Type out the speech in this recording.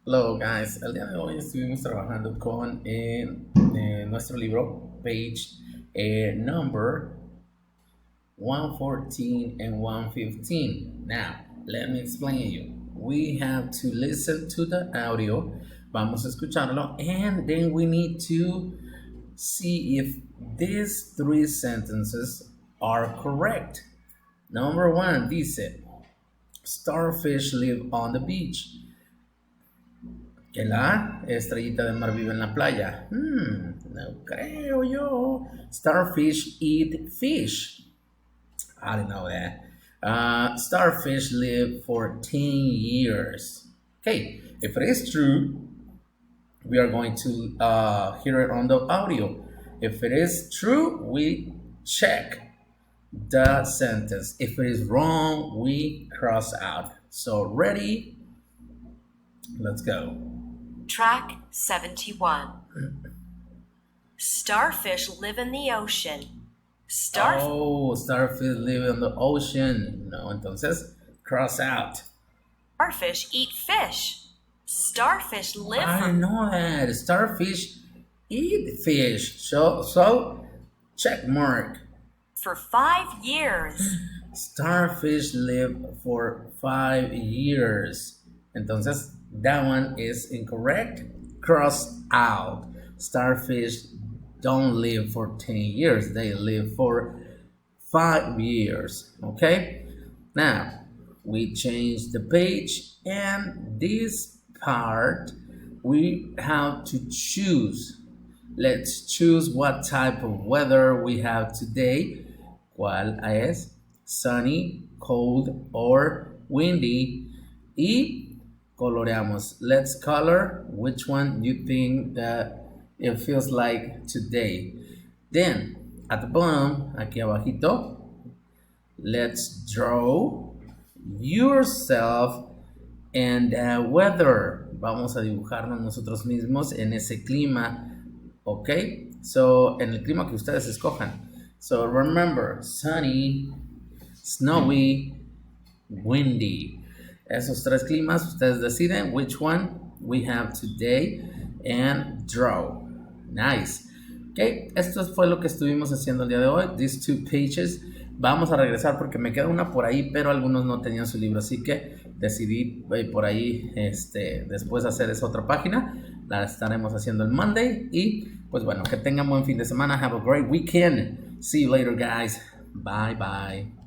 Hello guys, el día de hoy estuvimos trabajando con nuestro libro, page number 114 and 115. Now, let me explain you. We have to listen to the audio, vamos a escucharlo, and then we need to see if these three sentences are correct. Number one, dice, starfish live on the beach. Que la estrellita de mar vive en la playa. No creo yo. Starfish eat fish. I didn't know that. Starfish live for 10 years. Okay, if it is true, we are going to hear it on the audio. If it is true, we check the sentence. If it is wrong, we cross out. So, ready? Let's go. Track 71. Starfish live in the ocean. Starfish live in the ocean. No, entonces, cross out. Starfish eat fish. Starfish live I know that. Starfish eat fish. So check mark. for 5 years. Starfish live for 5 years. Entonces, that one is incorrect. Cross out. Starfish don't live for 10 years. They live for 5 years. Okay? Now, we change the page, and this part we have to choose. Let's choose what type of weather we have today. ¿Cuál es? Sunny, cold, or windy. Y coloreamos. Let's color which one you think that it feels like today. Then, at the bottom, aquí abajito, let's draw yourself and the weather. Vamos a dibujarnos nosotros mismos en ese clima. Ok, so en el clima que ustedes escojan. So remember, sunny, snowy, windy. Esos tres climas, ustedes deciden which one we have today and draw. Nice. Ok, esto fue lo que estuvimos haciendo el día de hoy. These two pages. Vamos a regresar porque me queda una por ahí, pero algunos no tenían su libro, así que decidí por ahí después hacer esa otra página. La estaremos haciendo el Monday y pues bueno, que tengan buen fin de semana. Have a great weekend. See you later, guys. Bye bye.